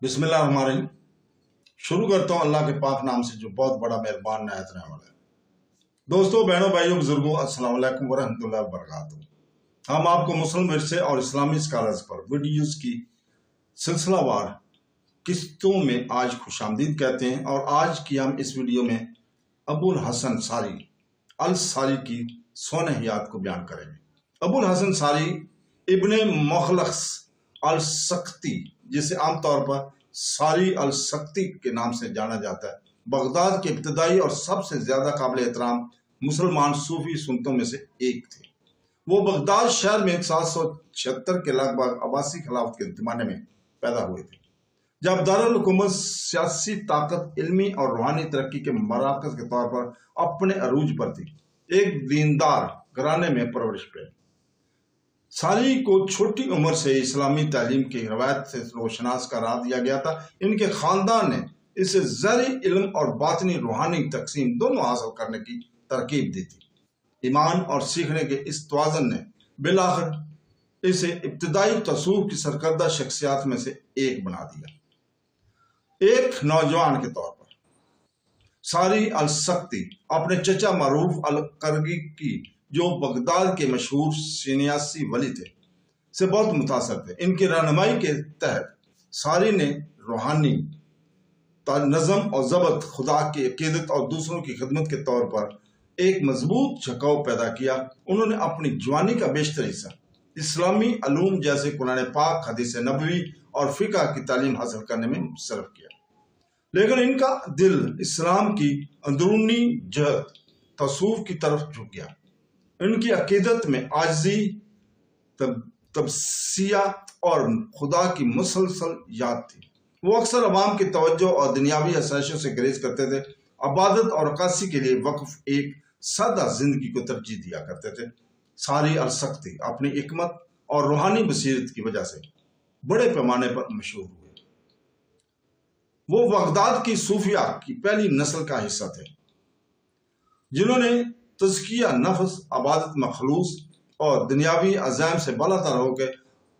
बिस्मिल्लाहिर्रहमानिर्रहीम। शुरू करता हूँ अल्लाह के पाक नाम से जो बहुत बड़ा मेहरबान नायत रहने वाला है। दोस्तों, बहनों, भाइयों, बुजुर्गों, अस्सलाम वालेकुम वरहमतुल्लाहि वबरकातुहू। हम आपको मुस्लिम विरसे और इस्लामी स्कॉलर्स पर वीडियोस की सिलसिलावार किस्तों में आज खुशामदीद कहते हैं। और आज की हम इस वीडियो में अबुल हसन सारी अल सारी की सोने हयात को बयान करेंगे। अबुल हसन सारी इब्ने मुखलस अल सख्ती, जिसे आमतौर पर सारी अल सख्ती के नाम से जाना जाता है, बगदाद के इब्तदाई और सबसे ज्यादा काबिल एहतराम मुसलमान सूफी सुन्नतों में से एक थे। वो बगदाद शहर में 776 के लगभग अब्बासी खिलाफत के जमाने में पैदा हुए थे, जब दारुल हुकूमत सियासी ताकत, इल्मी और रूहानी तरक्की के मराकज के तौर पर अपने अरूज पर थी। एक दीनदार घराने में परवरिश पे सारी को छोटी उम्र से इस्लामी तालीम की रवायत से रोशनास करार दिया गया था। इनके खानदान ने इसे ज़ाहिरी इल्म और बातनी रूहानी तकसीम दोनों हासिल करने की तरकीब दी थी। ईमान और सीखने के इस तवाज़ुन ने बिलाखिर इसे इब्तदाई तसूफ की सरकर्दा शख्सियात में से एक बना दिया। एक नौजवान के तौर पर सारी अल सख्ती अपने चचा मरूफ अल करगी की, जो बगदाद के मशहूर सियासी वली थे, से बहुत मुतासर थे। इनकी रहनुमाई के तहत सारी ने रूहानी नज़म और ज़ब्त, खुदा की अकीदत और दूसरों की खिदमत के तौर पर एक मजबूत झुकाव पैदा किया। उन्होंने अपनी जवानी का बेशतर हिस्सा इस्लामी अलूम जैसे कुरान पाक, हदीस नबवी और फ़िक़्ह की तालीम हासिल करने में सर्फ किया, लेकिन इनका दिल इस्लाम की अंदरूनी जहत तसूफ की तरफ झुक गया। इनकी अकीदत में आजिज़ी, तबसिया और खुदा की मुसलसल याद थी। वो अक्सर अवाम की तवज्जो और दुनियावी आसाइशों से गुरेज करते थे। इबादत और अक्कासी के लिए वक्फ एक सादा जिंदगी को तरजीह दिया करते थे। सारी अल सख्ती अपनी हिकमत और रूहानी बसीरत की वजह से बड़े पैमाने पर मशहूर हुए। वो बगदाद की सूफिया की पहली नस्ल का हिस्सा थे, जिन्होंने तज़किया नफ्स, इबादत में खलूस और दुनियावी अज़ाइम से बालातर होकर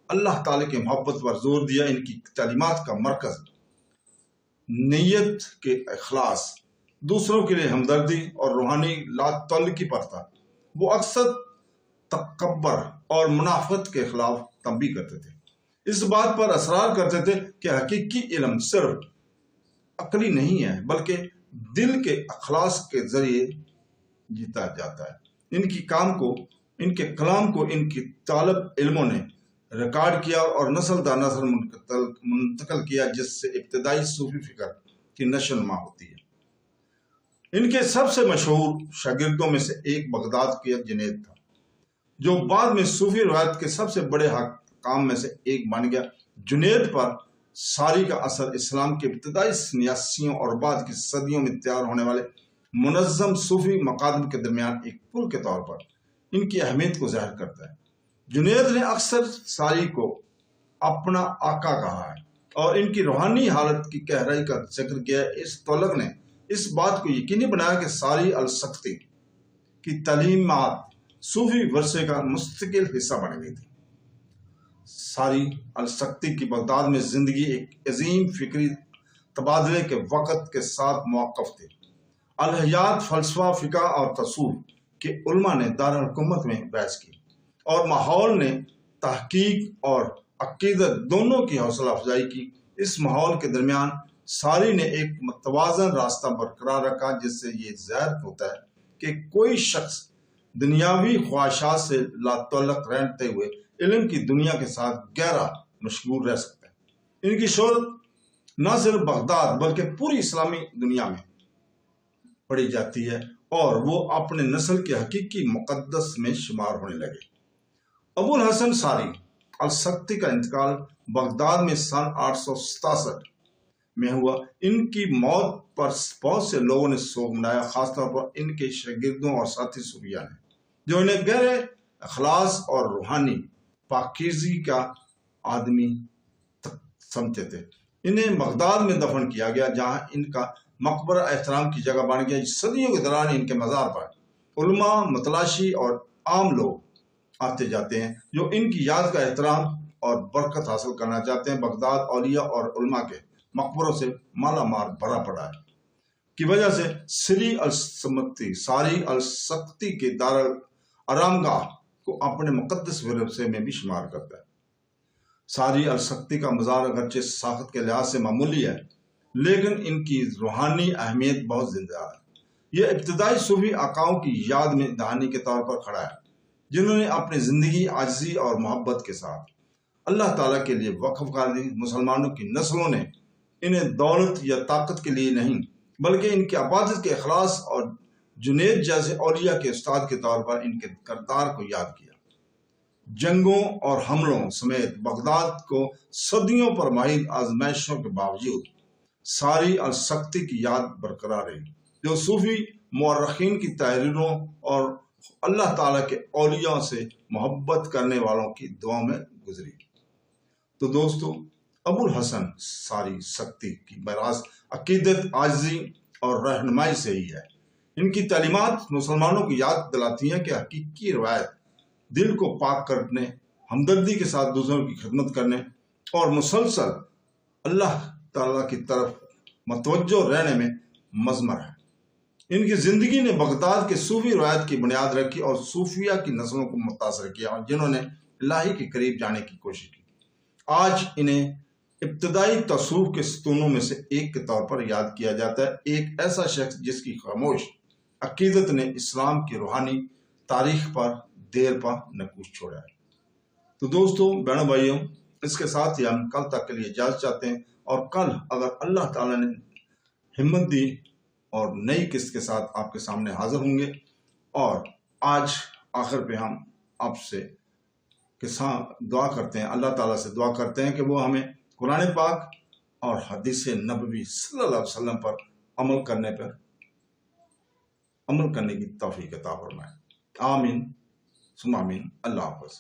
अल्लाह ताला की मोहब्बत पर जोर दिया। इनकी तालीमात का मरकज नीयत के इखलास, दूसरों के लिए हमदर्दी और रूहानी लातल्लुकी पर था। वो अक्सर तकब्बर और मुनाफत के खिलाफ तंबीह करते थे। इस बात पर असरार करते थे कि हकीकी इल्म सिर्फ अकली नहीं है, बल्कि दिल के अखलास के जरिए जीता जाता है। इनके कलाम को इनकी तालब इल्मों ने रिकॉर्ड किया और नस्ल दर नस्ल मुंतकिल किया, जिससे इब्तदाई सूफी फिक्र की नशो नुमा होती है। इनके सबसे मशहूर शागिर्दों में से एक बगदाद के जुनैद था, जो बाद में सूफी रवायत के सबसे बड़े हकाम में से एक बन गया। जुनैद पर सारी का असर इस्लाम के इब्तदाई सन्यासियों और बाद की सदियों में तैयार होने वाले मुनज़्ज़म सूफी मकादम के दरमियान एक पुल के तौर पर इनकी अहमियत को ज़ाहिर करता है। जुनैद ने अक्सर सारी को अपना आका कहा है और इनकी रूहानी हालत की गहराई का जिक्र किया है। इस तलक ने इस बात को यकीनी बनाया कि सारी अल सख्ती की तालीमात सूफी वर्से का मुस्तकिल हिस्सा बन गई थी। सारी अल सख्ती की बगदाद में जिंदगी एक अजीम फिक्री तबादले के वक़्त के साथ मौक़िफ़ थी। अल हयात, फ़लसफ़ा, फ़िक़्ह और तसूफ़ के उलमा ने दारुल हुकूमत में बहस की और माहौल ने तहकीक और अकीदत दोनों की हौसला अफजाई की। इस माहौल के दरमियान सारी ने एक मुतवाज़न रास्ता बरकरार रखा, जिससे ये ज़ाहिर होता है कि कोई शख्स दुनियावी ख्वाहिशात से लातल्लुक़ रहते हुए इल्म की दुनिया के साथ गहरा मशगूल रह सकता है। इनकी शोहरत न सिर्फ बगदाद बल्कि पूरी इस्लामी दुनिया में पढ़ी जाती है और वो अपने नस्ल के हकीकी मुक़द्दस में शुमार होने लगे। अबुल हसन सारी अल सख्ती का इंतकाल बगदाद में सन 867 में हुआ। इनकी मौत पर बहुत से लोगों ने शोक मनाया, खासतौर पर इनके शागिर्दों और साथी सूफिया ने, जो इन्हें गहरे अखलास और रूहानी पाकीज़गी का आदमी समझते थे। इन्हें बगदाद में दफन किया गया, जहाँ इनका मकबरा एहतराम की जगह बन गया। सदियों के दौरान इनके मज़ार पर उलमा, मतलाशी और आम लोग आते जाते हैं, जो इनकी याद का एहतराम और बरकत हासिल करना चाहते हैं। बगदाद औलिया और उलमा के मकबरों से माला माल भरा पड़ा है की वजह से सारी अलसक्ती के दारुल आरामगाह को अपने मुकद्दस विरसे में भी शुमार करता है। सारी अलसक्ती का मज़ार अगरचे साखत के लिहाज से मामूली है, लेकिन इनकी रूहानी अहमियत बहुत जिंदा है। यह इब्तदाई सूफी आकाओं की याद में दहानी के तौर पर खड़ा है, जिन्होंने अपनी जिंदगी आजिज़ी और मोहब्बत के साथ अल्लाह ताला के लिए वक्फ कर दी। मुसलमानों की नस्लों ने इन्हें दौलत या ताकत के लिए नहीं, बल्कि इनकी अबादत के अखलास और जुनैद जैसे औलिया के उस्ताद के तौर पर इनके किरदार को याद किया। जंगों और हमलों समेत बगदाद को सदियों पर माहिर आजमाइशों के बावजूद सारी अलसक्ती की याद बरकरार रही, जो सूफी मुअर्रिखीन की तहरीरों और अल्लाह ताला के औलिया से मोहब्बत करने वालों की दुआओं में गुजरी। तो दोस्तों, अबुल हसन सारी सक्ती की बरास अकीदत, आजिज़ी और रहनुमाई से ही है। इनकी तालीमात मुसलमानों को याद दिलाती हैं कि हकीकी रवायत दिल को पाक करने, हमदर्दी के साथ दूसरों की खिदमत करने और मुसलसल अल्लाह ताला की तरफ मतवज्जो रहने में मज़मर है। इनकी ज़िंदगी ने बगदाद के सूफी रवायत की बुनियाद रखी और सूफिया की नस्लों को मुतासर किया, जिन्होंने इलाही के करीब जाने की कोशिश की। आज इन्हें इब्तदाई तसव्वुफ के सतूनों में से एक के तौर पर याद किया जाता है, एक ऐसा शख्स जिसकी खामोश अकीदत ने इस्लाम की रूहानी तारीख पर देर पा नकूश छोड़ा है। तो दोस्तों, बहनों भाइयों, इसके साथ ही हम कल तक के लिए इजाज़त चाहते हैं, और कल अगर अल्लाह ताला ने हिम्मत दी और नई किस्त के साथ आपके सामने हाजिर होंगे। और आज आखिर पे हम आपसे के साथ दुआ करते हैं, अल्लाह ताला से दुआ करते हैं कि वो हमें कुरान पाक और हदीस नबवी सल्लल्लाहु अलैहि वसल्लम पर अमल करने की तौफीक अता फरमाए। आमीन सुम्मा आमीन। अल्लाह हाफ़िज़।